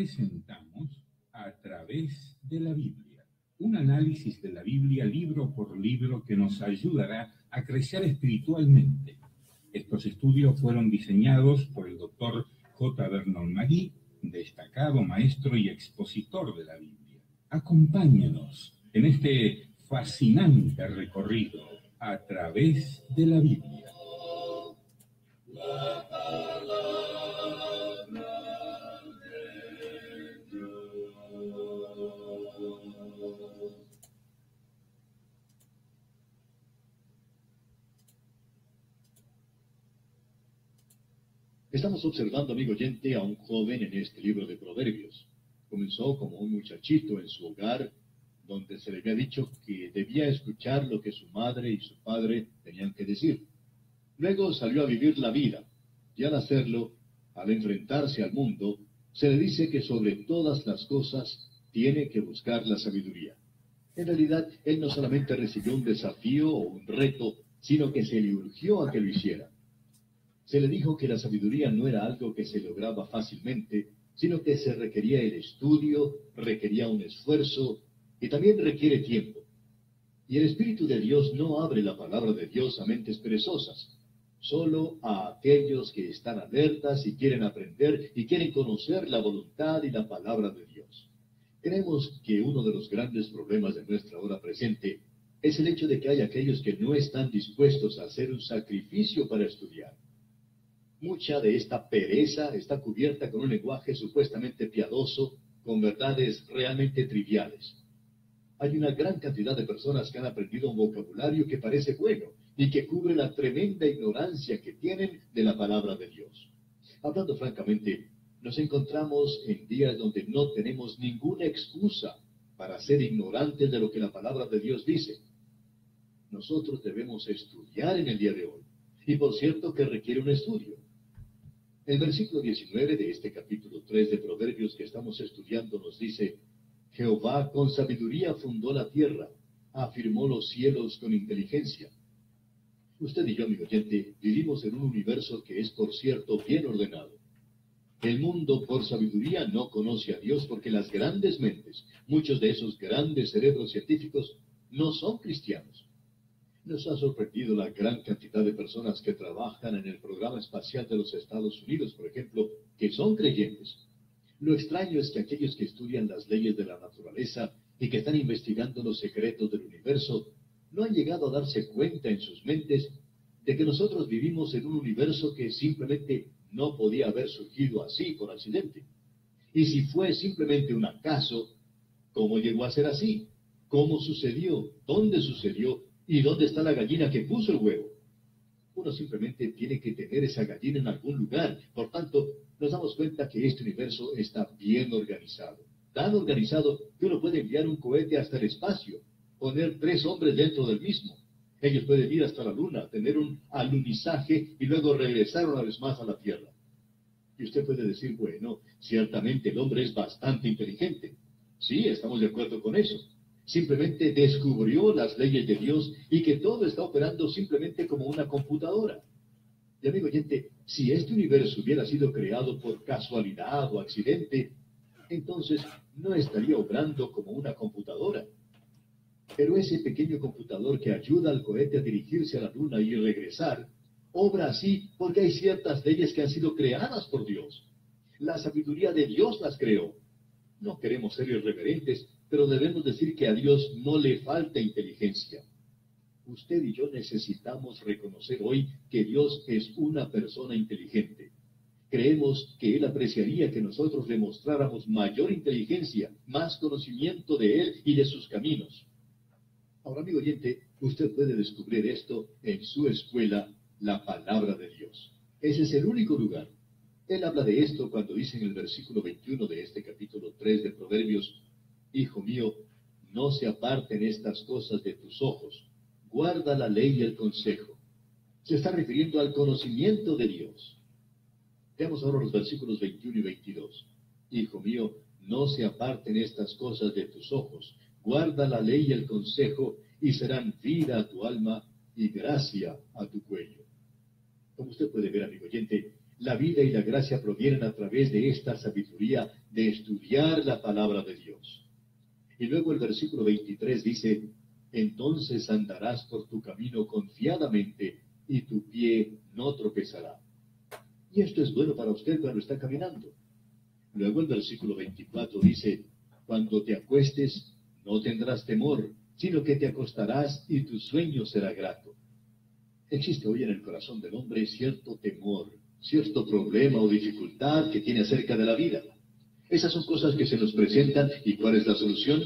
presentamos A través de la Biblia, un análisis de la Biblia libro por libro que nos ayudará a crecer espiritualmente. Estos estudios fueron diseñados por el Dr. J. Vernon McGee, destacado maestro y expositor de la Biblia. Acompáñanos en este fascinante recorrido a través de la Biblia. Estamos observando, amigo oyente, a un joven en este libro de Proverbios. Comenzó como un muchachito en su hogar, donde se le había dicho que debía escuchar lo que su madre y su padre tenían que decir. Luego salió a vivir la vida, y al hacerlo, al enfrentarse al mundo, se le dice que sobre todas las cosas tiene que buscar la sabiduría. En realidad, él no solamente recibió un desafío o un reto, sino que se le urgió a que lo hiciera. Se le dijo que la sabiduría no era algo que se lograba fácilmente, sino que se requería el estudio, requería un esfuerzo y también requiere tiempo. Y el Espíritu de Dios no abre la palabra de Dios a mentes perezosas, solo a aquellos que están alertas y quieren aprender y quieren conocer la voluntad y la palabra de Dios. Creemos que uno de los grandes problemas de nuestra hora presente es el hecho de que hay aquellos que no están dispuestos a hacer un sacrificio para estudiar. Mucha de esta pereza está cubierta con un lenguaje supuestamente piadoso, con verdades realmente triviales. Hay una gran cantidad de personas que han aprendido un vocabulario que parece bueno y que cubre la tremenda ignorancia que tienen de la palabra de Dios. Hablando francamente, nos encontramos en días donde no tenemos ninguna excusa para ser ignorantes de lo que la palabra de Dios dice. Nosotros debemos estudiar en el día de hoy, y por cierto que requiere un estudio. El versículo 19 de este capítulo 3 de Proverbios que estamos estudiando nos dice: Jehová con sabiduría fundó la tierra, afirmó los cielos con inteligencia. Usted y yo, amigo oyente, vivimos en un universo que es, por cierto, bien ordenado. El mundo, por sabiduría, no conoce a Dios porque las grandes mentes, muchos de esos grandes cerebros científicos, no son cristianos. Nos ha sorprendido la gran cantidad de personas que trabajan en el programa espacial de los Estados Unidos, por ejemplo, que son creyentes. Lo extraño es que aquellos que estudian las leyes de la naturaleza y que están investigando los secretos del universo, no han llegado a darse cuenta en sus mentes de que nosotros vivimos en un universo que simplemente no podía haber surgido así por accidente. Y si fue simplemente un acaso, ¿cómo llegó a ser así? ¿Cómo sucedió? ¿Dónde sucedió? ¿Y dónde está la gallina que puso el huevo? Uno simplemente tiene que tener esa gallina en algún lugar. Por tanto, nos damos cuenta que este universo está bien organizado. Tan organizado que uno puede enviar un cohete hasta el espacio, poner 3 hombres dentro del mismo. Ellos pueden ir hasta la luna, tener un alunizaje y luego regresar una vez más a la Tierra. Y usted puede decir, bueno, ciertamente el hombre es bastante inteligente. Sí, estamos de acuerdo con eso. Simplemente descubrió las leyes de Dios y que todo está operando simplemente como una computadora. Y amigo oyente, si este universo hubiera sido creado por casualidad o accidente, entonces no estaría obrando como una computadora. Pero ese pequeño computador que ayuda al cohete a dirigirse a la luna y regresar, obra así porque hay ciertas leyes que han sido creadas por Dios. La sabiduría de Dios las creó. No queremos ser irreverentes, pero debemos decir que a Dios no le falta inteligencia. Usted y yo necesitamos reconocer hoy que Dios es una persona inteligente. Creemos que Él apreciaría que nosotros demostráramos mayor inteligencia, más conocimiento de Él y de sus caminos. Ahora, amigo oyente, usted puede descubrir esto en su escuela, la palabra de Dios. Ese es el único lugar. Él habla de esto cuando dice en el versículo 21 de este capítulo 3 de Proverbios: Hijo mío, no se aparten estas cosas de tus ojos, guarda la ley y el consejo. Se está refiriendo al conocimiento de Dios. Veamos ahora los versículos 21 y 22. Hijo mío, no se aparten estas cosas de tus ojos, guarda la ley y el consejo, y serán vida a tu alma y gracia a tu cuello. Como usted puede ver, amigo oyente, La vida y la gracia provienen a través de esta sabiduría de estudiar la palabra de Dios. Y luego el versículo 23 dice, entonces andarás por tu camino confiadamente y tu pie no tropezará. Y esto es bueno para usted cuando está caminando. Luego el versículo 24 dice, cuando te acuestes no tendrás temor, sino que te acostarás y tu sueño será grato. Existe hoy en el corazón del hombre cierto temor, cierto problema o dificultad que tiene acerca de la vida. Esas son cosas que se nos presentan, ¿y cuál es la solución?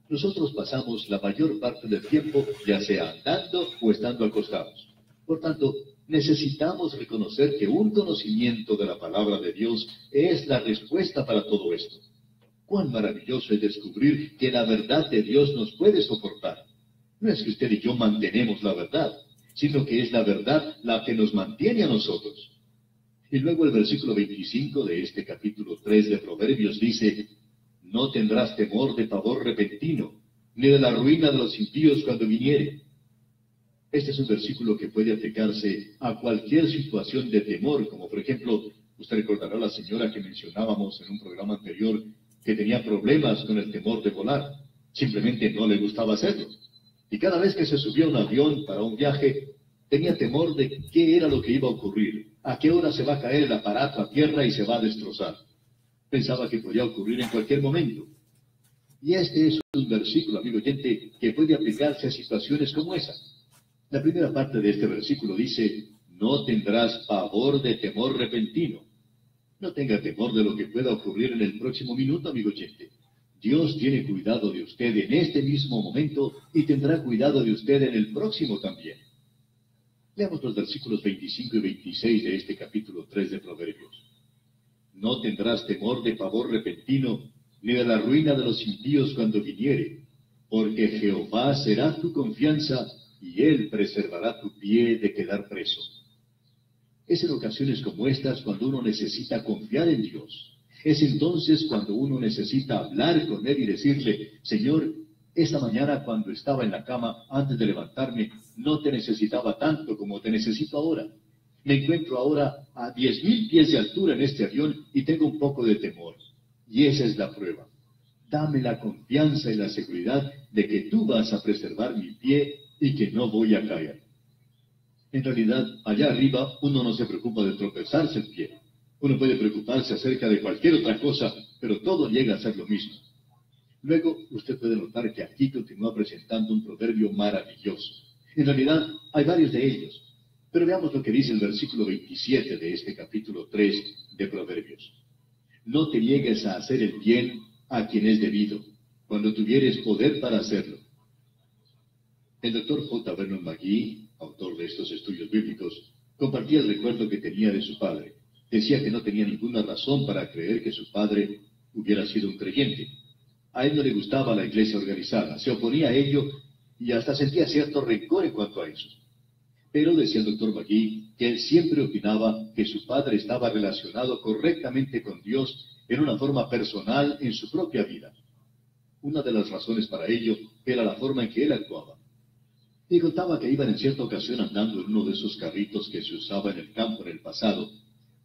Nosotros pasamos la mayor parte del tiempo ya sea andando o estando acostados. Por tanto, necesitamos reconocer que un conocimiento de la palabra de Dios es la respuesta para todo esto. Cuán maravilloso es descubrir que la verdad de Dios nos puede soportar. No es que usted y yo mantenemos la verdad, sino que es la verdad la que nos mantiene a nosotros. Y luego el versículo 25 de este capítulo 3 de Proverbios dice, no tendrás temor de pavor repentino, ni de la ruina de los impíos cuando viniere. Este es un versículo que puede aplicarse a cualquier situación de temor, como por ejemplo, usted recordará a la señora que mencionábamos en un programa anterior, que tenía problemas con el temor de volar. Simplemente no le gustaba hacerlo. Y cada vez que se subía a un avión para un viaje, tenía temor de qué era lo que iba a ocurrir, a qué hora se va a caer el aparato a tierra y se va a destrozar. Pensaba que podía ocurrir en cualquier momento. Y este es un versículo, amigo oyente, que puede aplicarse a situaciones como esa. La primera parte de este versículo dice, no tendrás pavor de temor repentino. No tenga temor de lo que pueda ocurrir en el próximo minuto, amigo oyente. Dios tiene cuidado de usted en este mismo momento y tendrá cuidado de usted en el próximo también. Leamos los versículos 25 y 26 de este capítulo 3 de Proverbios. No tendrás temor de pavor repentino, ni de la ruina de los impíos cuando viniere, porque Jehová será tu confianza, y Él preservará tu pie de quedar preso. Es en ocasiones como estas cuando uno necesita confiar en Dios. Es entonces cuando uno necesita hablar con Él y decirle, Señor, esta mañana cuando estaba en la cama, antes de levantarme, no te necesitaba tanto como te necesito ahora. Me encuentro ahora a 10,000 pies de altura en este avión y tengo un poco de temor. Y esa es la prueba. Dame la confianza y la seguridad de que tú vas a preservar mi pie y que no voy a caer. En realidad, allá arriba uno no se preocupa de tropezarse el pie. Uno puede preocuparse acerca de cualquier otra cosa, pero todo llega a ser lo mismo. Luego, usted puede notar que aquí continúa presentando un proverbio maravilloso. En realidad, hay varios de ellos. Pero veamos lo que dice el versículo 27 de este capítulo 3 de Proverbios. No te niegues a hacer el bien a quien es debido, cuando tuvieres poder para hacerlo. El doctor J. Vernon McGee, autor de estos estudios bíblicos, compartía el recuerdo que tenía de su padre. Decía que no tenía ninguna razón para creer que su padre hubiera sido un creyente. A él no le gustaba la iglesia organizada, se oponía a ello y hasta sentía cierto rencor en cuanto a eso. Pero decía el doctor McGee que él siempre opinaba que su padre estaba relacionado correctamente con Dios en una forma personal en su propia vida. Una de las razones para ello era la forma en que él actuaba. Y contaba que iban en cierta ocasión andando en uno de esos carritos que se usaba en el campo en el pasado,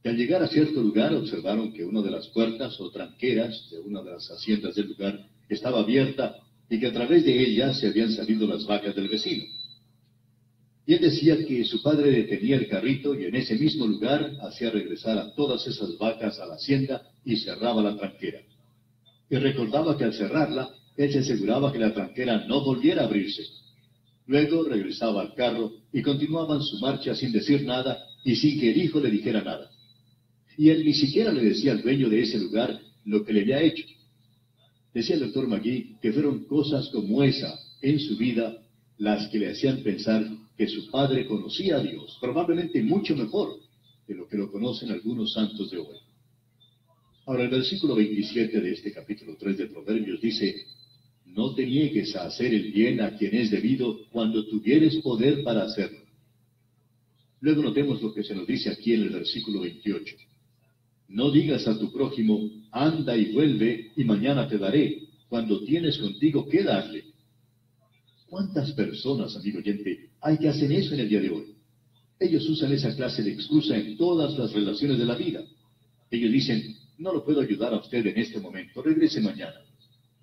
que al llegar a cierto lugar observaron que una de las puertas o tranqueras de una de las haciendas del lugar estaba abierta y que a través de ella se habían salido las vacas del vecino. Y él decía que su padre detenía el carrito y en ese mismo lugar hacía regresar a todas esas vacas a la hacienda y cerraba la tranquera. Y recordaba que al cerrarla, él se aseguraba que la tranquera no volviera a abrirse. Luego regresaba al carro y continuaban su marcha sin decir nada y sin que el hijo le dijera nada. Y él ni siquiera le decía al dueño de ese lugar lo que le había hecho. Decía el doctor McGee que fueron cosas como esa en su vida las que le hacían pensar que su padre conocía a Dios, probablemente mucho mejor de lo que lo conocen algunos santos de hoy. Ahora, el versículo 27 de este capítulo 3 de Proverbios dice, no te niegues a hacer el bien a quien es debido cuando tuvieres poder para hacerlo. Luego notemos lo que se nos dice aquí en el versículo 28. No digas a tu prójimo, anda y vuelve, y mañana te daré, cuando tienes contigo que darle. ¿Cuántas personas, amigo oyente, hay que hacen eso en el día de hoy? Ellos usan esa clase de excusa en todas las relaciones de la vida. Ellos dicen, no lo puedo ayudar a usted en este momento, regrese mañana.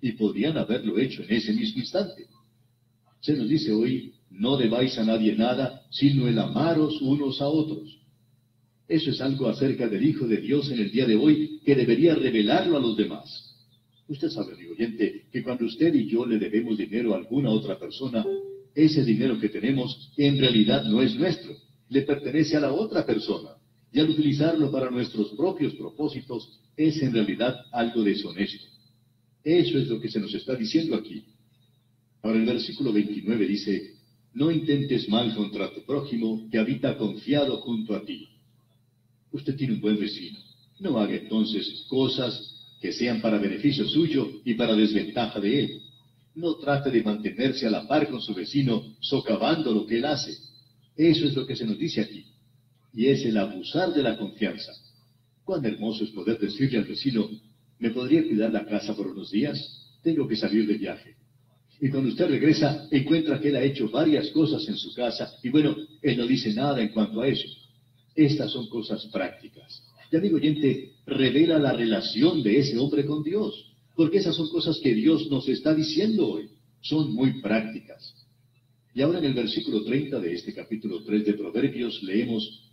Y podrían haberlo hecho en ese mismo instante. Se nos dice hoy, no debáis a nadie nada, sino el amaros unos a otros. Eso es algo acerca del Hijo de Dios en el día de hoy que debería revelarlo a los demás. Usted sabe, amigo oyente, que cuando usted y yo le debemos dinero a alguna otra persona, ese dinero que tenemos en realidad no es nuestro, le pertenece a la otra persona. Y al utilizarlo para nuestros propios propósitos, es en realidad algo deshonesto. Eso es lo que se nos está diciendo aquí. Ahora el versículo 29 dice, no intentes mal contra tu prójimo que habita confiado junto a ti. Usted tiene un buen vecino. No haga entonces cosas que sean para beneficio suyo y para desventaja de él. No trate de mantenerse a la par con su vecino, socavando lo que él hace. Eso es lo que se nos dice aquí. Y es el abusar de la confianza. Cuán hermoso es poder decirle al vecino, ¿me podría cuidar la casa por unos días? Tengo que salir de viaje. Y cuando usted regresa, encuentra que él ha hecho varias cosas en su casa, y bueno, él no dice nada en cuanto a eso. Estas son cosas prácticas. Y amigo oyente, revela la relación de ese hombre con Dios, porque esas son cosas que Dios nos está diciendo hoy. Son muy prácticas. Y ahora en el versículo 30 de este capítulo 3 de Proverbios leemos,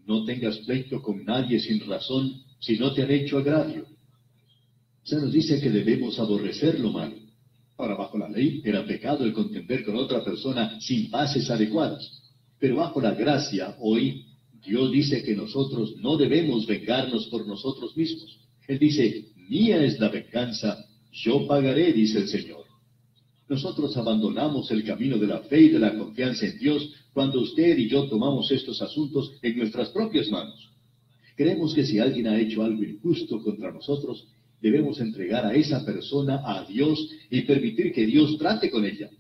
no tengas pleito con nadie sin razón, si no te han hecho agravio. Se nos dice que debemos aborrecer lo malo. Ahora, bajo la ley, era pecado el contender con otra persona sin bases adecuadas. Pero bajo la gracia, hoy, Dios dice que nosotros no debemos vengarnos por nosotros mismos. Él dice, mía es la venganza, yo pagaré, dice el Señor. Nosotros abandonamos el camino de la fe y de la confianza en Dios cuando usted y yo tomamos estos asuntos en nuestras propias manos. Creemos que si alguien ha hecho algo injusto contra nosotros, debemos entregar a esa persona a Dios y permitir que Dios trate con ella.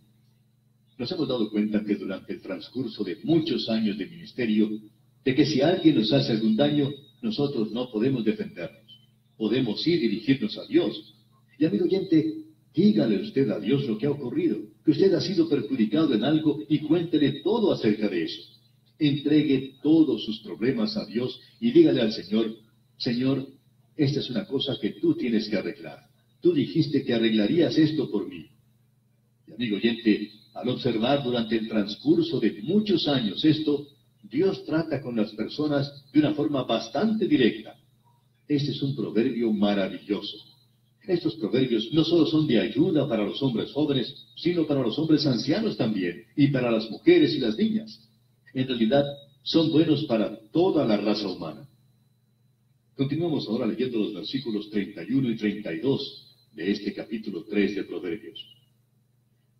Nos hemos dado cuenta que durante el transcurso de muchos años de ministerio, de que si alguien nos hace algún daño, nosotros no podemos defendernos. Podemos ir dirigirnos a Dios. Y amigo oyente, dígale usted a Dios lo que ha ocurrido, que usted ha sido perjudicado en algo y cuéntele todo acerca de eso. Entregue todos sus problemas a Dios y dígale al Señor, Señor, esta es una cosa que tú tienes que arreglar. Tú dijiste que arreglarías esto por mí. Y amigo oyente, al observar durante el transcurso de muchos años esto, Dios trata con las personas de una forma bastante directa. Este es un proverbio maravilloso. Estos proverbios no solo son de ayuda para los hombres jóvenes, sino para los hombres ancianos también, y para las mujeres y las niñas. En realidad, son buenos para toda la raza humana. Continuamos ahora leyendo los versículos 31 y 32 de este capítulo 3 de Proverbios.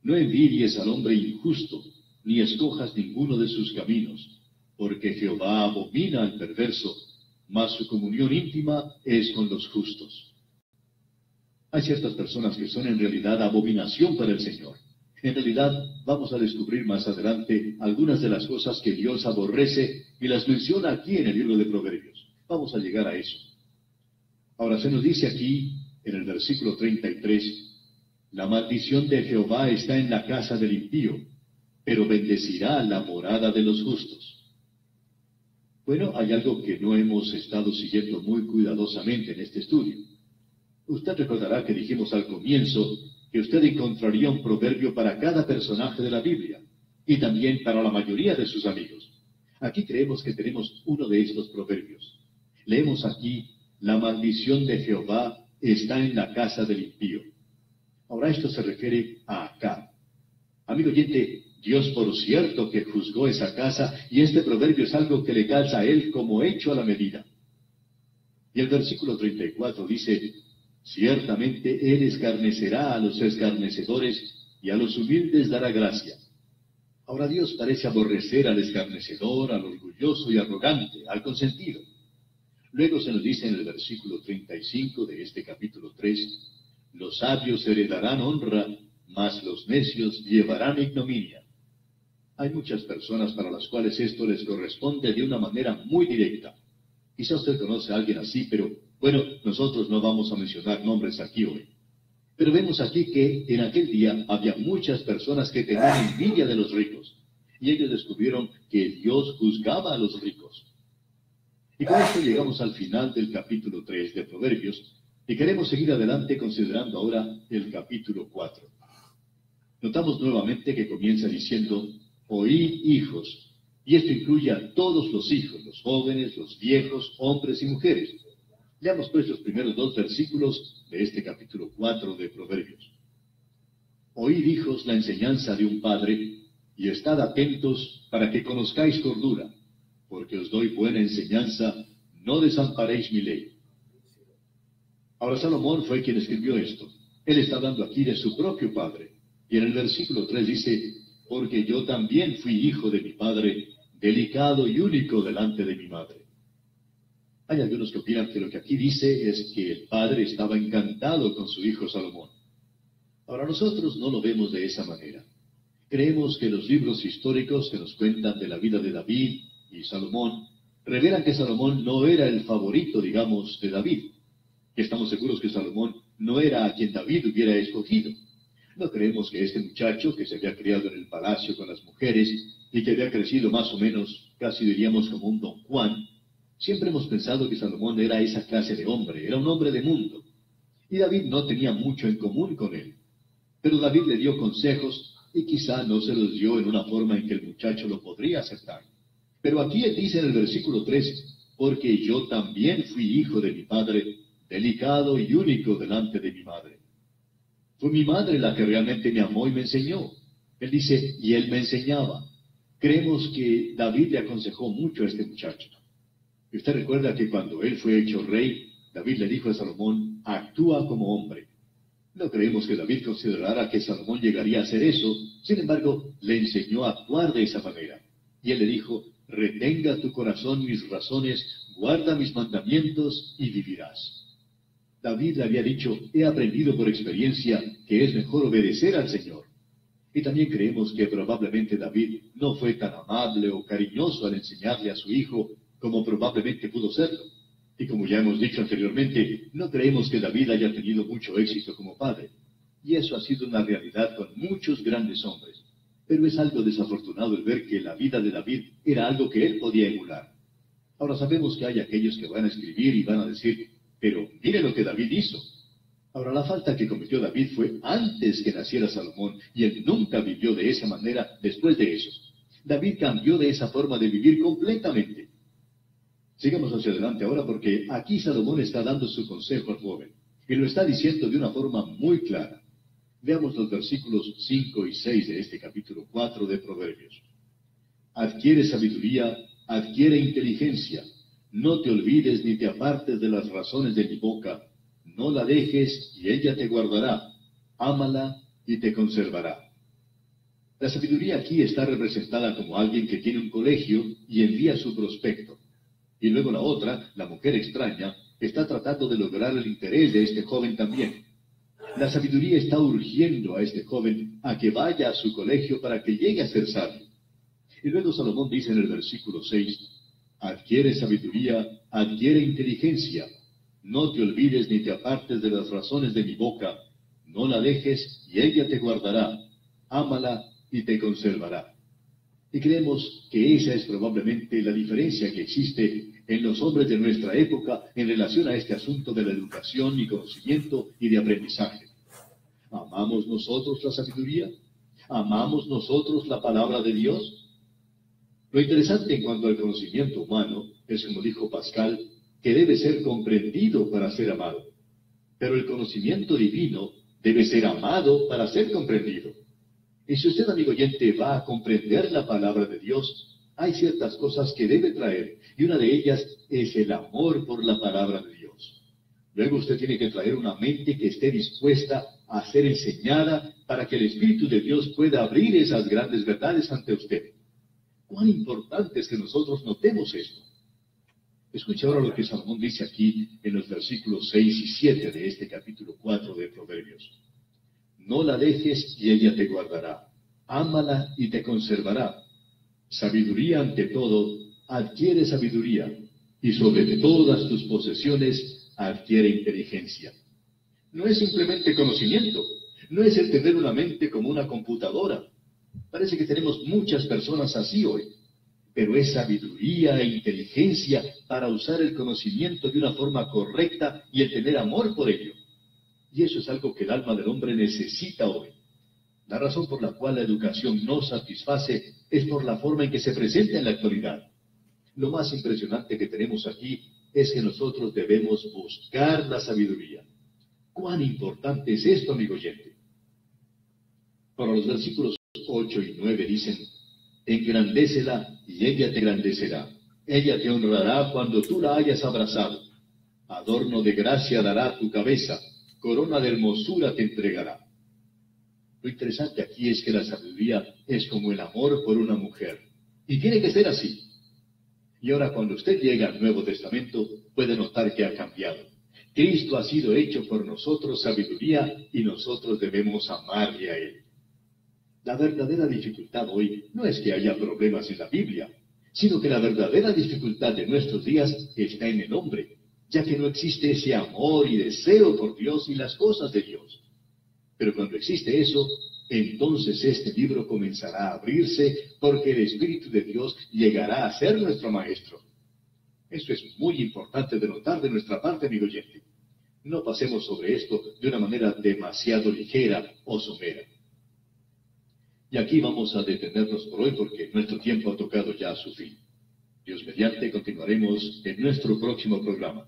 No envidies al hombre injusto, ni escojas ninguno de sus caminos, porque Jehová abomina al perverso, mas su comunión íntima es con los justos. Hay ciertas personas que son en realidad abominación para el Señor. En realidad, vamos a descubrir más adelante algunas de las cosas que Dios aborrece y las menciona aquí en el libro de Proverbios. Vamos a llegar a eso. Ahora se nos dice aquí, en el versículo 33, la maldición de Jehová está en la casa del impío, pero bendecirá la morada de los justos. Bueno, hay algo que no hemos estado siguiendo muy cuidadosamente en este estudio. Usted recordará que dijimos al comienzo que usted encontraría un proverbio para cada personaje de la Biblia, y también para la mayoría de sus amigos. Aquí creemos que tenemos uno de estos proverbios. Leemos aquí, la maldición de Jehová está en la casa del impío. Ahora esto se refiere a Acab. Amigo oyente, Dios por cierto que juzgó esa casa, y este proverbio es algo que le calza a él como hecho a la medida. Y el versículo 34 dice, ciertamente él escarnecerá a los escarnecedores, y a los humildes dará gracia. Ahora Dios parece aborrecer al escarnecedor, al orgulloso y arrogante, al consentido. Luego se nos dice en el versículo 35 de este capítulo 3, los sabios heredarán honra, mas los necios llevarán ignominia. Hay muchas personas para las cuales esto les corresponde de una manera muy directa. Quizá usted conoce a alguien así, pero bueno, nosotros no vamos a mencionar nombres aquí hoy. Pero vemos aquí que en aquel día había muchas personas que tenían envidia de los ricos. y ellos descubrieron que Dios juzgaba a los ricos. Y con esto llegamos al final del capítulo 3 de Proverbios, y queremos seguir adelante considerando ahora el capítulo 4. Notamos nuevamente que comienza diciendo, oíd hijos, y esto incluye a todos los hijos, los jóvenes, los viejos, hombres y mujeres. Leamos pues los primeros 2 versículos de este capítulo 4 de Proverbios. Oíd hijos la enseñanza de un padre, y estad atentos para que conozcáis cordura, porque os doy buena enseñanza, no desamparéis mi ley. Ahora Salomón fue quien escribió esto. Él está hablando aquí de su propio padre. Y en el versículo 3 dice, porque yo también fui hijo de mi padre, delicado y único delante de mi madre. Hay algunos que opinan que lo que aquí dice es que el padre estaba encantado con su hijo Salomón. Ahora nosotros no lo vemos de esa manera. Creemos que los libros históricos que nos cuentan de la vida de David y Salomón revelan que Salomón no era el favorito, digamos, de David. Que estamos seguros que Salomón no era a quien David hubiera escogido. No creemos que este muchacho, que se había criado en el palacio con las mujeres y que había crecido más o menos, casi diríamos como un Don Juan, siempre hemos pensado que Salomón era esa clase de hombre, era un hombre de mundo. Y David no tenía mucho en común con él. Pero David le dio consejos y quizá no se los dio en una forma en que el muchacho lo podría aceptar. Pero aquí él dice en el versículo 3, porque yo también fui hijo de mi padre, delicado y único delante de mi madre. Fue mi madre la que realmente me amó y me enseñó. Él dice, y él me enseñaba. Creemos que David le aconsejó mucho a este muchacho. Y usted recuerda que cuando él fue hecho rey, David le dijo a Salomón, actúa como hombre. No creemos que David considerara que Salomón llegaría a hacer eso, sin embargo, le enseñó a actuar de esa manera. Y él le dijo, retenga tu corazón mis razones, guarda mis mandamientos y vivirás. David le había dicho, he aprendido por experiencia que es mejor obedecer al Señor. Y también creemos que probablemente David no fue tan amable o cariñoso al enseñarle a su hijo como probablemente pudo serlo. Y como ya hemos dicho anteriormente, no creemos que David haya tenido mucho éxito como padre. Y eso ha sido una realidad con muchos grandes hombres. Pero es algo desafortunado el ver que la vida de David era algo que él podía emular. Ahora sabemos que hay aquellos que van a escribir y van a decir, pero mire lo que David hizo. Ahora la falta que cometió David fue antes que naciera Salomón, y él nunca vivió de esa manera después de eso. David cambió de esa forma de vivir completamente. Sigamos hacia adelante ahora porque aquí Salomón está dando su consejo al joven, y lo está diciendo de una forma muy clara. Veamos los versículos 5 y 6 de este capítulo 4 de Proverbios. Adquiere sabiduría, adquiere inteligencia. No te olvides ni te apartes de las razones de mi boca. No la dejes y ella te guardará. Ámala y te conservará. La sabiduría aquí está representada como alguien que tiene un colegio y envía su prospecto. Y luego la otra, la mujer extraña, está tratando de lograr el interés de este joven también. La sabiduría está urgiendo a este joven a que vaya a su colegio para que llegue a ser sabio. Y luego Salomón dice en el versículo 6, adquiere sabiduría, adquiere inteligencia. No te olvides ni te apartes de las razones de mi boca. No la dejes y ella te guardará. Ámala y te conservará. Y creemos que esa es probablemente la diferencia que existe en los hombres de nuestra época en relación a este asunto de la educación y conocimiento y de aprendizaje. ¿Amamos nosotros la sabiduría? ¿Amamos nosotros la palabra de Dios? Lo interesante en cuanto al conocimiento humano es, como dijo Pascal, que debe ser comprendido para ser amado. Pero el conocimiento divino debe ser amado para ser comprendido. Y si usted, amigo oyente, va a comprender la palabra de Dios, hay ciertas cosas que debe traer, y una de ellas es el amor por la palabra de Dios. Luego usted tiene que traer una mente que esté dispuesta a ser enseñada para que el Espíritu de Dios pueda abrir esas grandes verdades ante usted. Cuán importante es que nosotros notemos esto. Escuche ahora lo que Salomón dice aquí en los versículos 6 y 7 de este capítulo 4 de Proverbios. No la dejes y ella te guardará. Ámala y te conservará. Sabiduría ante todo, adquiere sabiduría. Y sobre todas tus posesiones, adquiere inteligencia. No es simplemente conocimiento. No es el tener una mente como una computadora. Parece que tenemos muchas personas así hoy, pero es sabiduría e inteligencia para usar el conocimiento de una forma correcta y el tener amor por ello. Y eso es algo que el alma del hombre necesita hoy. La razón por la cual la educación no satisface es por la forma en que se presenta en la actualidad. Lo más impresionante que tenemos aquí es que nosotros debemos buscar la sabiduría. ¿Cuán importante es esto, amigo oyente? Para los versículos 8 y 9 dicen: engrandécela y ella te engrandecerá. Ella te honrará cuando tú la hayas abrazado. Adorno de gracia dará tu cabeza, corona de hermosura te entregará. Lo interesante aquí es que la sabiduría es como el amor por una mujer. Y tiene que ser así. Y ahora cuando usted llega al Nuevo Testamento, puede notar que ha cambiado. Cristo ha sido hecho por nosotros sabiduría y nosotros debemos amarle a Él. La verdadera dificultad hoy no es que haya problemas en la Biblia, sino que la verdadera dificultad de nuestros días está en el hombre, ya que no existe ese amor y deseo por Dios y las cosas de Dios. Pero cuando existe eso, entonces este libro comenzará a abrirse porque el Espíritu de Dios llegará a ser nuestro Maestro. Eso es muy importante de notar de nuestra parte, amigo oyente. No pasemos sobre esto de una manera demasiado ligera o somera. Y aquí vamos a detenernos por hoy porque nuestro tiempo ha tocado ya a su fin. Dios mediante, continuaremos en nuestro próximo programa.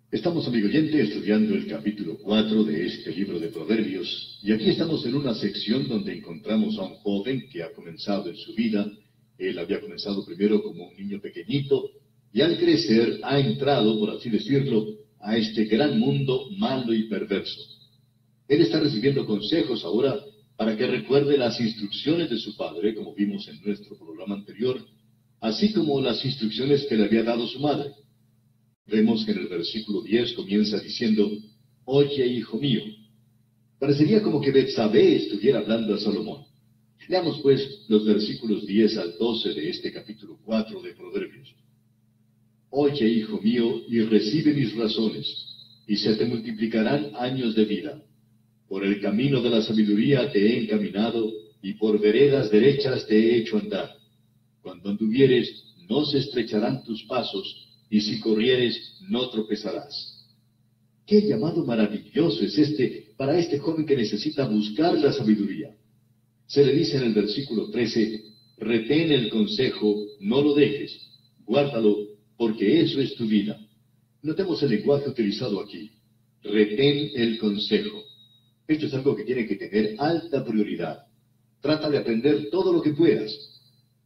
Estamos, amigo oyente, estudiando el capítulo 4 de este libro de Proverbios, y aquí estamos en una sección donde encontramos a un joven que ha comenzado en su vida. Él había comenzado primero como un niño pequeñito, y al crecer ha entrado, por así decirlo, a este gran mundo malo y perverso. Él está recibiendo consejos ahora para que recuerde las instrucciones de su padre, como vimos en nuestro programa anterior, así como las instrucciones que le había dado su madre. Vemos que en el versículo 10 comienza diciendo: oye, hijo mío. Parecería como que Betsabé estuviera hablando a Salomón. Leamos pues los versículos 10 al 12 de este capítulo 4 de Proverbios. Oye, hijo mío, y recibe mis razones, y se te multiplicarán años de vida. Por el camino de la sabiduría te he encaminado, y por veredas derechas te he hecho andar. Cuando anduvieres, no se estrecharán tus pasos, y si corrieres, no tropezarás. ¡Qué llamado maravilloso es este para este joven que necesita buscar la sabiduría! Se le dice en el versículo 13, retén el consejo, no lo dejes, guárdalo, porque eso es tu vida. Notemos el lenguaje utilizado aquí. Retén el consejo. Esto es algo que tiene que tener alta prioridad. Trata de aprender todo lo que puedas.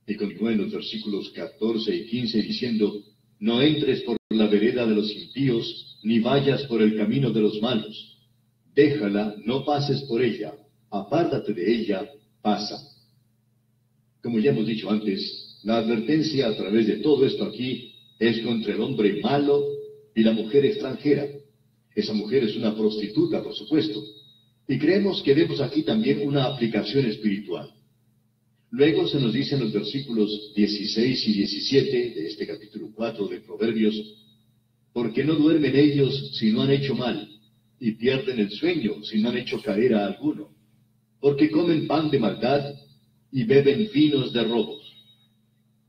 Y continúa en los versículos 14 y 15 diciendo: no entres por la vereda de los impíos, ni vayas por el camino de los malos. Déjala, no pases por ella, apártate de ella, pasa. Como ya hemos dicho antes, la advertencia a través de todo esto aquí es contra el hombre malo y la mujer extranjera. Esa mujer es una prostituta, por supuesto. Y creemos que vemos aquí también una aplicación espiritual. Luego se nos dice en los versículos 16 y 17 de este capítulo 4 de Proverbios: porque no duermen ellos si no han hecho mal, y pierden el sueño si no han hecho caer a alguno. Porque comen pan de maldad y beben vinos de robos.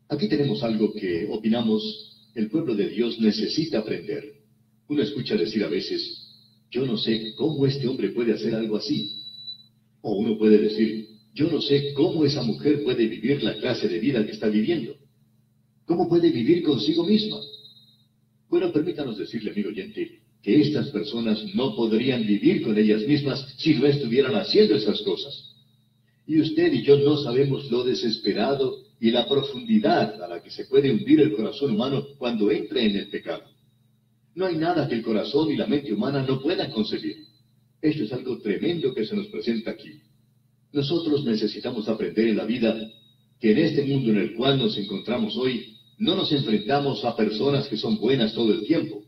Aquí tenemos algo que opinamos el pueblo de Dios necesita aprender. Uno escucha decir a veces: yo no sé cómo este hombre puede hacer algo así. O uno puede decir: yo no sé cómo esa mujer puede vivir la clase de vida que está viviendo. ¿Cómo puede vivir consigo misma? Bueno, permítanos decirle, amigo oyente, que estas personas no podrían vivir con ellas mismas si no estuvieran haciendo esas cosas. Y usted y yo no sabemos lo desesperado y la profundidad a la que se puede hundir el corazón humano cuando entra en el pecado. No hay nada que el corazón y la mente humana no puedan concebir. Esto es algo tremendo que se nos presenta aquí. Nosotros necesitamos aprender en la vida que en este mundo en el cual nos encontramos hoy, no nos enfrentamos a personas que son buenas todo el tiempo.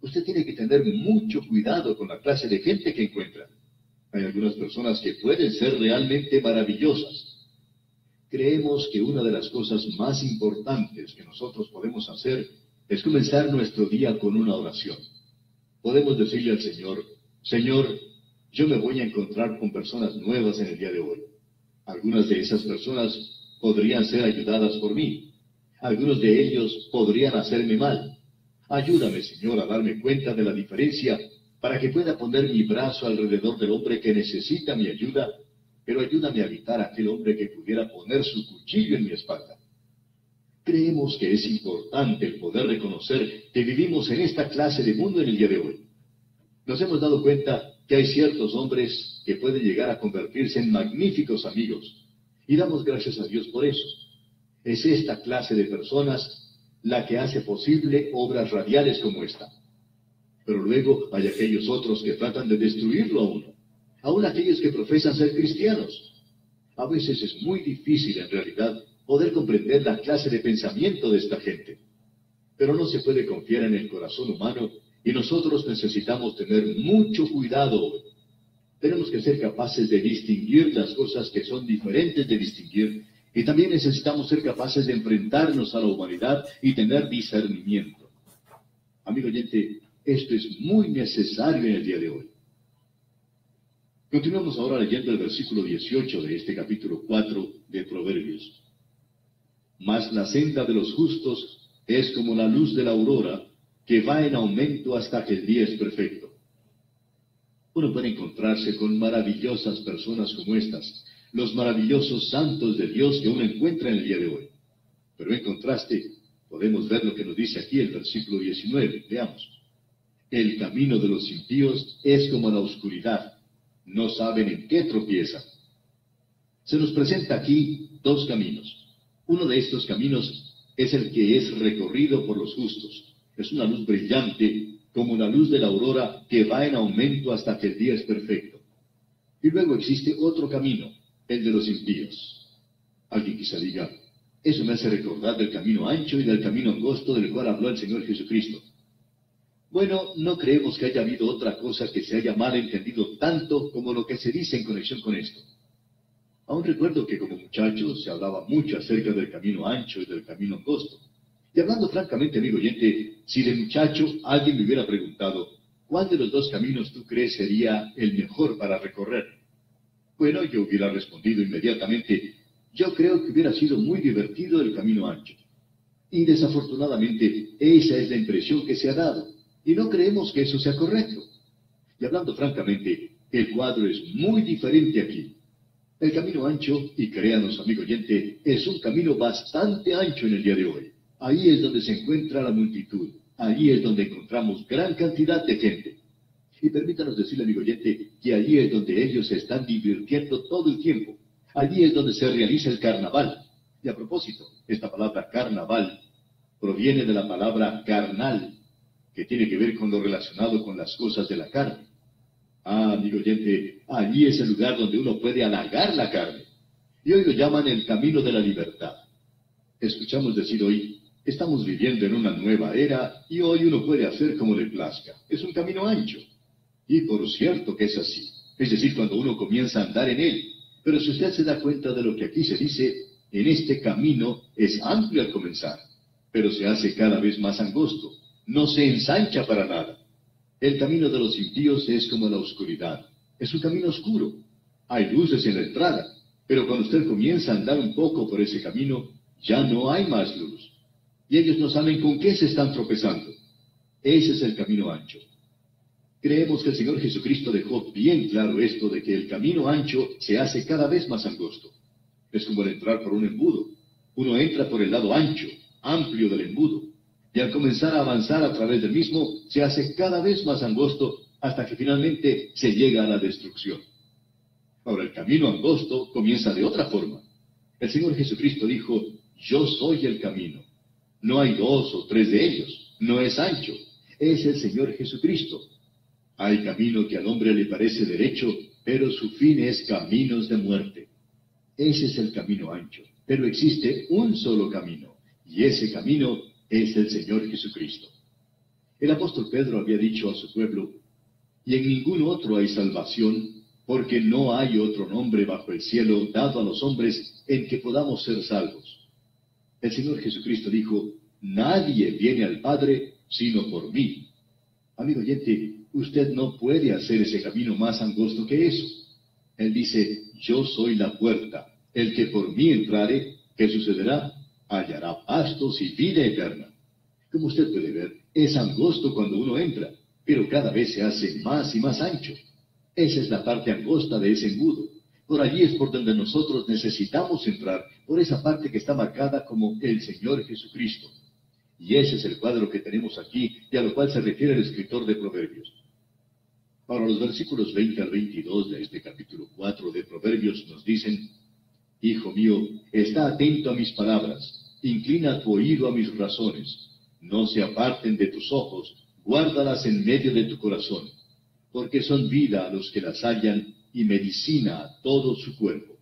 Usted tiene que tener mucho cuidado con la clase de gente que encuentra. Hay algunas personas que pueden ser realmente maravillosas. Creemos que una de las cosas más importantes que nosotros podemos hacer es comenzar nuestro día con una oración. Podemos decirle al Señor: Señor, yo me voy a encontrar con personas nuevas en el día de hoy. Algunas de esas personas podrían ser ayudadas por mí. Algunos de ellos podrían hacerme mal. Ayúdame, Señor, a darme cuenta de la diferencia para que pueda poner mi brazo alrededor del hombre que necesita mi ayuda, pero ayúdame a evitar a aquel hombre que pudiera poner su cuchillo en mi espalda. Creemos que es importante el poder reconocer que vivimos en esta clase de mundo en el día de hoy. Nos hemos dado cuenta que hay ciertos hombres que pueden llegar a convertirse en magníficos amigos, y damos gracias a Dios por eso. Es esta clase de personas la que hace posible obras radiales como esta. Pero luego hay aquellos otros que tratan de destruirlo a uno, aún aquellos que profesan ser cristianos. A veces es muy difícil, en realidad, poder comprender la clase de pensamiento de esta gente. Pero no se puede confiar en el corazón humano y nosotros necesitamos tener mucho cuidado hoy. Tenemos que ser capaces de distinguir las cosas que son diferentes de distinguir y también necesitamos ser capaces de enfrentarnos a la humanidad y tener discernimiento. Amigo oyente, esto es muy necesario en el día de hoy. Continuamos ahora leyendo el versículo 18 de este capítulo 4 de Proverbios. Mas la senda de los justos es como la luz de la aurora, que va en aumento hasta que el día es perfecto. Uno puede encontrarse con maravillosas personas como estas, los maravillosos santos de Dios que uno encuentra en el día de hoy. Pero en contraste, podemos ver lo que nos dice aquí el versículo 19. Veamos. El camino de los impíos es como la oscuridad. No saben en qué tropiezan. Se nos presenta aquí dos caminos. Uno de estos caminos es el que es recorrido por los justos. Es una luz brillante, como la luz de la aurora, que va en aumento hasta que el día es perfecto. Y luego existe otro camino, el de los impíos. Alguien quizá diga, eso me hace recordar del camino ancho y del camino angosto del cual habló el Señor Jesucristo. Bueno, no creemos que haya habido otra cosa que se haya mal entendido tanto como lo que se dice en conexión con esto. Aún recuerdo que como muchacho se hablaba mucho acerca del camino ancho y del camino angosto. Y hablando francamente, amigo oyente, si de muchacho alguien me hubiera preguntado, ¿cuál de los dos caminos tú crees sería el mejor para recorrer? Bueno, yo hubiera respondido inmediatamente, yo creo que hubiera sido muy divertido el camino ancho. Y desafortunadamente, esa es la impresión que se ha dado, y no creemos que eso sea correcto. Y hablando francamente, el cuadro es muy diferente aquí. El camino ancho, y créanos, amigo oyente, es un camino bastante ancho en el día de hoy. Ahí es donde se encuentra la multitud. Allí es donde encontramos gran cantidad de gente. Y permítanos decirle, amigo oyente, que allí es donde ellos se están divirtiendo todo el tiempo. Allí es donde se realiza el carnaval. Y a propósito, esta palabra carnaval proviene de la palabra carnal, que tiene que ver con lo relacionado con las cosas de la carne. Ah, amigo oyente, allí es el lugar donde uno puede halagar la carne. Y hoy lo llaman el camino de la libertad. Escuchamos decir hoy, estamos viviendo en una nueva era y hoy uno puede hacer como le plazca. Es un camino ancho. Y por cierto que es así. Es decir, cuando uno comienza a andar en él. Pero si usted se da cuenta de lo que aquí se dice, en este camino es amplio al comenzar, pero se hace cada vez más angosto. No se ensancha para nada. El camino de los impíos es como la oscuridad. Es un camino oscuro. Hay luces en la entrada, pero cuando usted comienza a andar un poco por ese camino, ya no hay más luz. Y ellos no saben con qué se están tropezando. Ese es el camino ancho. Creemos que el Señor Jesucristo dejó bien claro esto de que el camino ancho se hace cada vez más angosto. Es como el entrar por un embudo. Uno entra por el lado ancho, amplio del embudo, y al comenzar a avanzar a través del mismo, se hace cada vez más angosto hasta que finalmente se llega a la destrucción. Ahora, el camino angosto comienza de otra forma. El Señor Jesucristo dijo, yo soy el camino. No hay dos o tres de ellos. No es ancho. Es el Señor Jesucristo. Hay camino que al hombre le parece derecho, pero su fin es caminos de muerte. Ese es el camino ancho. Pero existe un solo camino, y ese camino es el Señor Jesucristo. El apóstol Pedro había dicho a su pueblo, y en ningún otro hay salvación, porque no hay otro nombre bajo el cielo dado a los hombres en que podamos ser salvos. El Señor Jesucristo dijo, nadie viene al Padre sino por mí. Amigo oyente, Usted no puede hacer ese camino más angosto que eso. Él dice, yo soy la puerta. El que por mí entrare, ¿qué sucederá? Hallará pastos y vida eterna. Como usted puede ver, es angosto cuando uno entra, pero cada vez se hace más y más ancho. Esa es la parte angosta de ese embudo. Por allí es por donde nosotros necesitamos entrar, por esa parte que está marcada como el Señor Jesucristo. Y ese es el cuadro que tenemos aquí y a lo cual se refiere el escritor de Proverbios. Ahora, los versículos 20 al 22 de este capítulo 4 de Proverbios nos dicen, Hijo mío, está atento a mis palabras, inclina tu oído a mis razones, no se aparten de tus ojos, guárdalas en medio de tu corazón, porque son vida a los que las hallan y medicina a todo su cuerpo.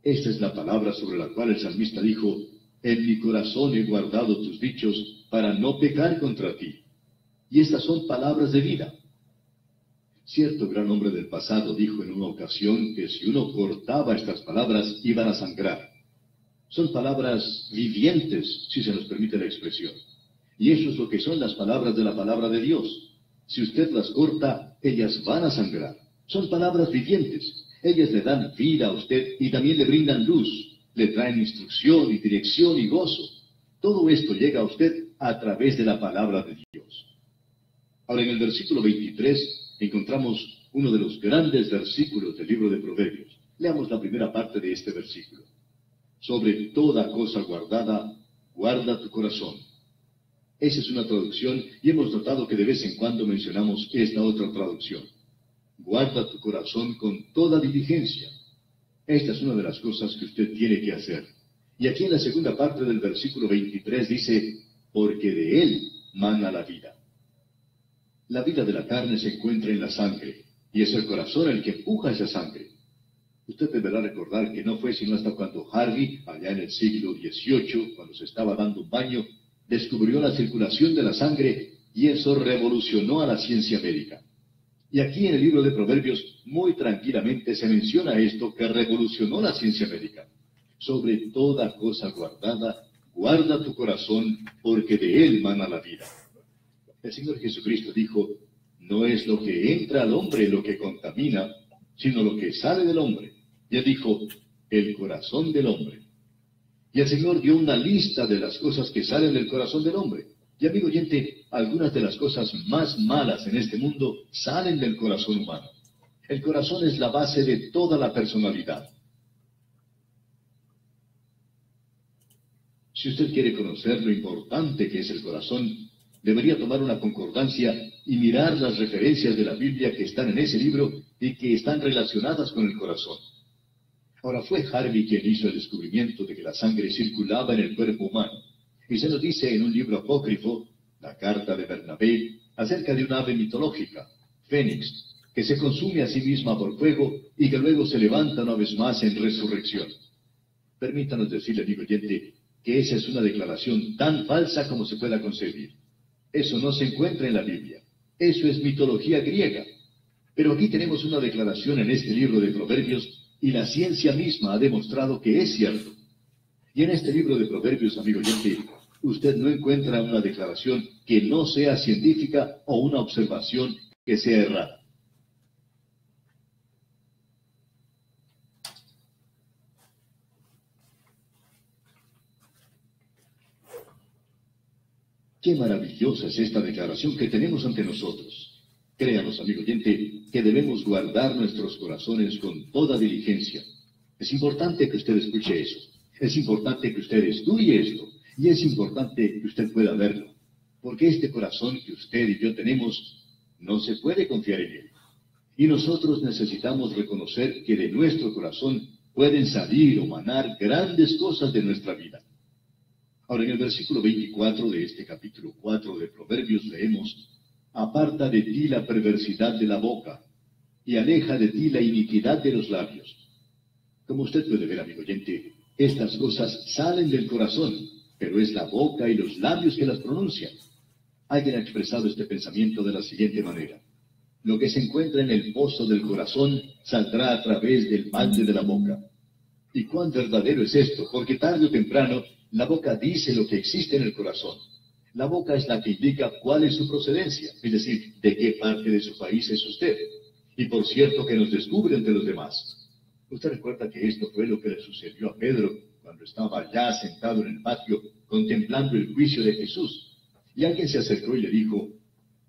Esta es la palabra sobre la cual el salmista dijo, en mi corazón he guardado tus dichos para no pecar contra ti. Y estas son palabras de vida. Cierto gran hombre del pasado dijo en una ocasión que si uno cortaba estas palabras iban a sangrar. Son palabras vivientes, si se nos permite la expresión. Y eso es lo que son las palabras de la palabra de Dios. Si usted las corta, ellas van a sangrar. Son palabras vivientes. Ellas le dan vida a usted y también le brindan luz. Le traen instrucción y dirección y gozo. Todo esto llega a usted a través de la palabra de Dios. Ahora, en el versículo 23 encontramos uno de los grandes versículos del libro de Proverbios. Leamos la primera parte de este versículo. Sobre toda cosa guardada, guarda tu corazón. Esa es una traducción y hemos notado que de vez en cuando mencionamos esta otra traducción. Guarda tu corazón con toda diligencia. Esta es una de las cosas que usted tiene que hacer. Y aquí en la segunda parte del versículo 23 dice, porque de él mana la vida. La vida de la carne se encuentra en la sangre, y es el corazón el que empuja esa sangre. Usted deberá recordar que no fue sino hasta cuando Harvey, allá en el siglo XVIII, cuando se estaba dando un baño, descubrió la circulación de la sangre, y eso revolucionó a la ciencia médica. Y aquí en el libro de Proverbios, muy tranquilamente se menciona esto que revolucionó la ciencia médica. Sobre toda cosa guardada, guarda tu corazón, porque de él mana la vida. El Señor Jesucristo dijo, no es lo que entra al hombre lo que contamina, sino lo que sale del hombre. Y él dijo, el corazón del hombre. Y el Señor dio una lista de las cosas que salen del corazón del hombre. Y amigo oyente, algunas de las cosas más malas en este mundo salen del corazón humano. El corazón es la base de toda la personalidad. Si usted quiere conocer lo importante que es el corazón, debería tomar una concordancia y mirar las referencias de la Biblia que están en ese libro y que están relacionadas con el corazón. Ahora, fue Harvey quien hizo el descubrimiento de que la sangre circulaba en el cuerpo humano. Y se nos dice en un libro apócrifo, la carta de Bernabé, acerca de un ave mitológica, Fénix, que se consume a sí misma por fuego y que luego se levanta una vez más en resurrección. Permítanos decirle, amigo oyente, que esa es una declaración tan falsa como se pueda concebir. Eso no se encuentra en la Biblia. Eso es mitología griega. Pero aquí tenemos una declaración en este libro de Proverbios y la ciencia misma ha demostrado que es cierto. Y en este libro de Proverbios, amigo oyente, usted no encuentra una declaración que no sea científica o una observación que sea errada. Qué maravillosa es esta declaración que tenemos ante nosotros. Créanos, amigo oyente, que debemos guardar nuestros corazones con toda diligencia. Es importante que usted escuche eso. Es importante que usted estudie esto. Y es importante que usted pueda verlo. Porque este corazón que usted y yo tenemos, no se puede confiar en él. Y nosotros necesitamos reconocer que de nuestro corazón pueden salir o manar grandes cosas de nuestra vida. Ahora, en el versículo 24 de este capítulo 4 de Proverbios leemos, aparta de ti la perversidad de la boca, y aleja de ti la iniquidad de los labios. Como usted puede ver, amigo oyente, estas cosas salen del corazón, pero es la boca y los labios que las pronuncian. Alguien ha expresado este pensamiento de la siguiente manera. Lo que se encuentra en el pozo del corazón saldrá a través del balde de la boca. ¿Y cuán verdadero es esto? Porque tarde o temprano la boca dice lo que existe en el corazón. La boca es la que indica cuál es su procedencia, es decir, de qué parte de su país es usted. Y por cierto que nos descubre entre los demás. Usted recuerda que esto fue lo que le sucedió a Pedro cuando estaba ya sentado en el patio contemplando el juicio de Jesús. Y alguien se acercó y le dijo,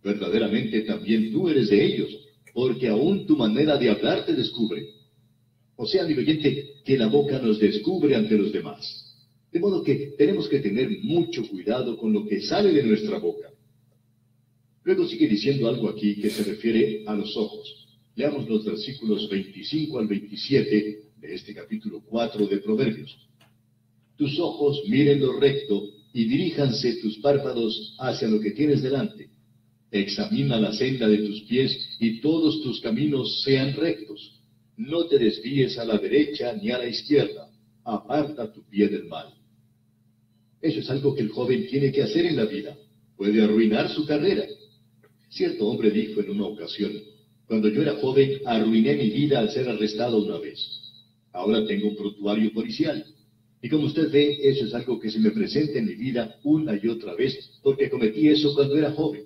verdaderamente también tú eres de ellos, porque aún tu manera de hablar te descubre. O sea, amigo oyente, que la boca nos descubre ante los demás. De modo que tenemos que tener mucho cuidado con lo que sale de nuestra boca. Luego sigue diciendo algo aquí que se refiere a los ojos. Leamos los versículos 25 al 27 de este capítulo 4 de Proverbios. Tus ojos miren lo recto y diríjanse tus párpados hacia lo que tienes delante. Examina la senda de tus pies y todos tus caminos sean rectos. No te desvíes a la derecha ni a la izquierda. Aparta tu pie del mal. Eso es algo que el joven tiene que hacer en la vida. Puede arruinar su carrera. Cierto hombre dijo en una ocasión, cuando yo era joven arruiné mi vida al ser arrestado una vez. Ahora tengo un prontuario policial. Y como usted ve, eso es algo que se me presenta en mi vida una y otra vez, porque cometí eso cuando era joven.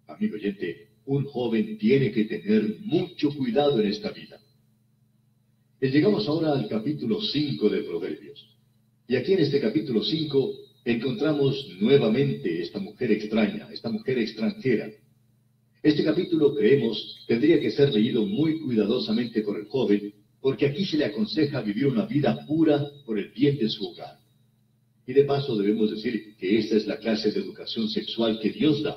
Amigo oyente, un joven tiene que tener mucho cuidado en esta vida. Y llegamos ahora al capítulo 5 de Proverbios. Y aquí en este capítulo 5 encontramos nuevamente esta mujer extraña, esta mujer extranjera. Este capítulo, creemos, tendría que ser leído muy cuidadosamente por el joven, porque aquí se le aconseja vivir una vida pura por el bien de su hogar. Y de paso debemos decir que esta es la clase de educación sexual que Dios da.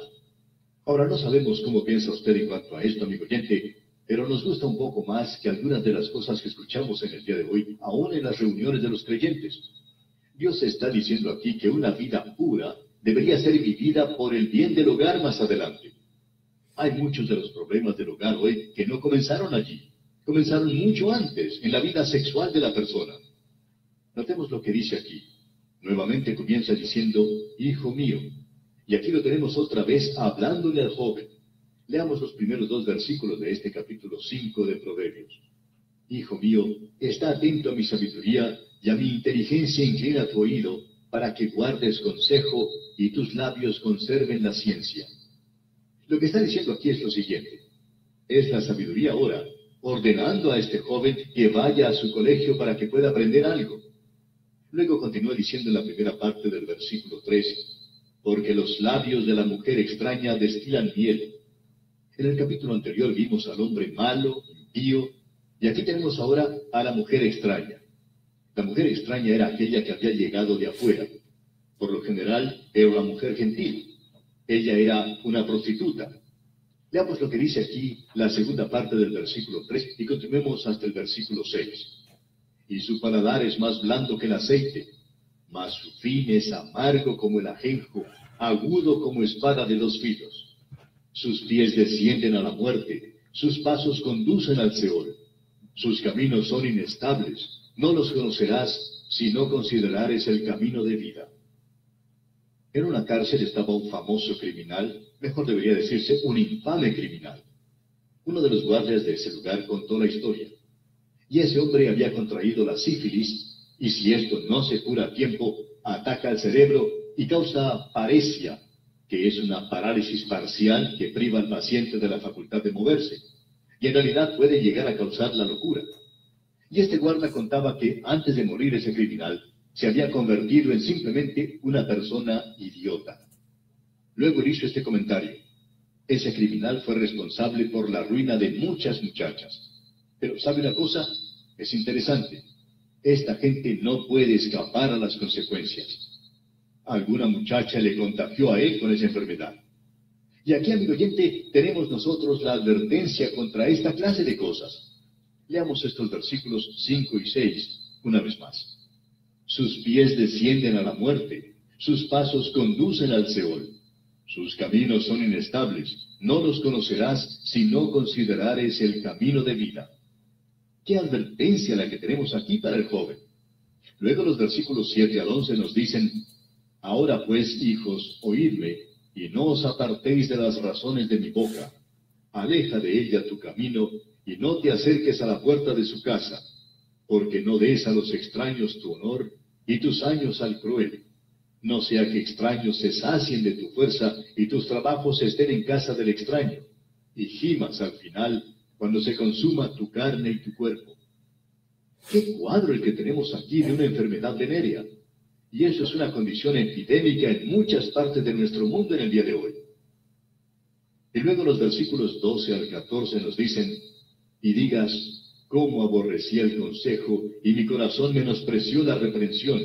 Ahora, no sabemos cómo piensa usted en cuanto a esto, amigo oyente, pero nos gusta un poco más que algunas de las cosas que escuchamos en el día de hoy, aún en las reuniones de los creyentes. Dios está diciendo aquí que una vida pura debería ser vivida por el bien del hogar más adelante. Hay muchos de los problemas del hogar hoy que no comenzaron allí. Comenzaron mucho antes, en la vida sexual de la persona. Notemos lo que dice aquí. Nuevamente comienza diciendo, hijo mío. Y aquí lo tenemos otra vez hablándole al joven. Leamos los primeros 2 versículos de este capítulo 5 de Proverbios. Hijo mío, está atento a mi sabiduría y a mi inteligencia inclina tu oído, para que guardes consejo y tus labios conserven la ciencia. Lo que está diciendo aquí es lo siguiente. Es la sabiduría ahora, ordenando a este joven que vaya a su colegio para que pueda aprender algo. Luego continúa diciendo en la primera parte del versículo 3, porque los labios de la mujer extraña destilan miel. En el capítulo anterior vimos al hombre malo, impío, y aquí tenemos ahora a la mujer extraña. La mujer extraña era aquella que había llegado de afuera. Por lo general, era una mujer gentil. Ella era una prostituta. Leamos lo que dice aquí la segunda parte del versículo 3 y continuemos hasta el versículo 6. Y su paladar es más blando que el aceite, mas su fin es amargo como el ajenjo, agudo como espada de 2 filos. Sus pies descienden a la muerte, sus pasos conducen al Seol. Sus caminos son inestables, no los conocerás si no considerares el camino de vida. En una cárcel estaba un famoso criminal, mejor debería decirse un infame criminal. Uno de los guardias de ese lugar contó la historia. Y ese hombre había contraído la sífilis, y si esto no se cura a tiempo, ataca al cerebro y causa paresia, que es una parálisis parcial que priva al paciente de la facultad de moverse. Y en realidad puede llegar a causar la locura. Y este guarda contaba que antes de morir ese criminal, se había convertido en simplemente una persona idiota. Luego hizo este comentario. Ese criminal fue responsable por la ruina de muchas muchachas. Pero ¿sabe una cosa? Es interesante. Esta gente no puede escapar a las consecuencias. Alguna muchacha le contagió a él con esa enfermedad. Y aquí, amigo oyente, tenemos nosotros la advertencia contra esta clase de cosas. Leamos estos versículos 5 y 6 una vez más. Sus pies descienden a la muerte, sus pasos conducen al Seol. Sus caminos son inestables, no los conocerás si no considerares el camino de vida. ¡Qué advertencia la que tenemos aquí para el joven! Luego los versículos 7 al 11 nos dicen, ahora pues, hijos, oídme, y no os apartéis de las razones de mi boca. Aleja de ella tu camino, y no te acerques a la puerta de su casa, porque no des a los extraños tu honor, y tus años al cruel. No sea que extraños se sacien de tu fuerza y tus trabajos estén en casa del extraño, y gimas al final cuando se consuma tu carne y tu cuerpo. ¡Qué cuadro el que tenemos aquí de una enfermedad venérea! Y eso es una condición epidémica en muchas partes de nuestro mundo en el día de hoy. Y luego los versículos 12 al 14 nos dicen, y digas, cómo aborrecí el consejo, y mi corazón menospreció la reprensión.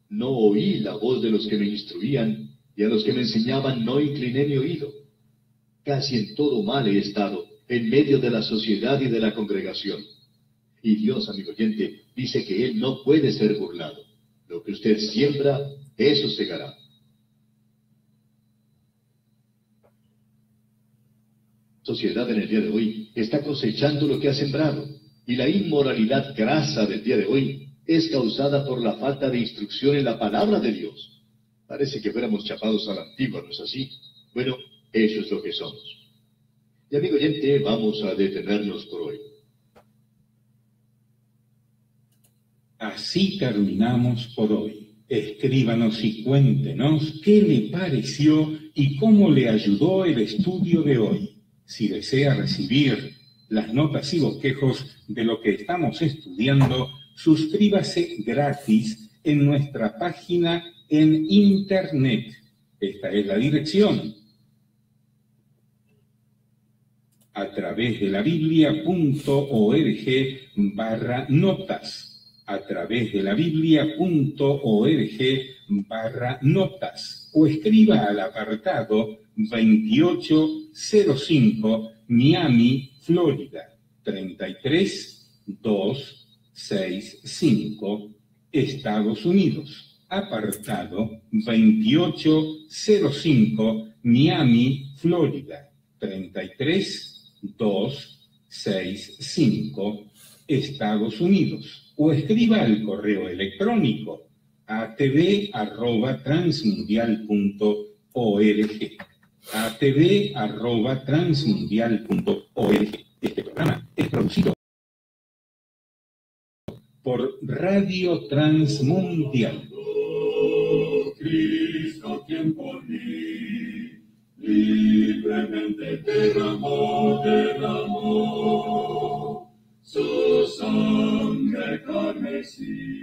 No oí la voz de los que me instruían, y a los que me enseñaban no incliné mi oído. Casi en todo mal he estado, en medio de la sociedad y de la congregación. Y Dios, amigo oyente, dice que Él no puede ser burlado. Lo que usted siembra, eso segará. La sociedad en el día de hoy está cosechando lo que ha sembrado, y la inmoralidad grasa del día de hoy es causada por la falta de instrucción en la palabra de Dios. Parece que fuéramos chapados a la antigua, ¿no es así? Bueno, eso es lo que somos. Y amigo oyente, vamos a detenernos por hoy. Así terminamos por hoy. Escríbanos y cuéntenos qué le pareció y cómo le ayudó el estudio de hoy. Si desea recibir las notas y bosquejos de lo que estamos estudiando, suscríbase gratis en nuestra página en Internet. Esta es la dirección: a través de la biblia.org/notas. A través de la biblia.org/notas, o escriba al apartado 2805 Miami, Florida 33265, Estados Unidos. Apartado 2805 Miami, Florida 33265, Estados Unidos. O escriba al correo electrónico atv@transmundial.org. atv@transmundial.org. Este programa es producido por Radio Transmundial. Cristo, quien por mí libremente derramó su sangre carmesí.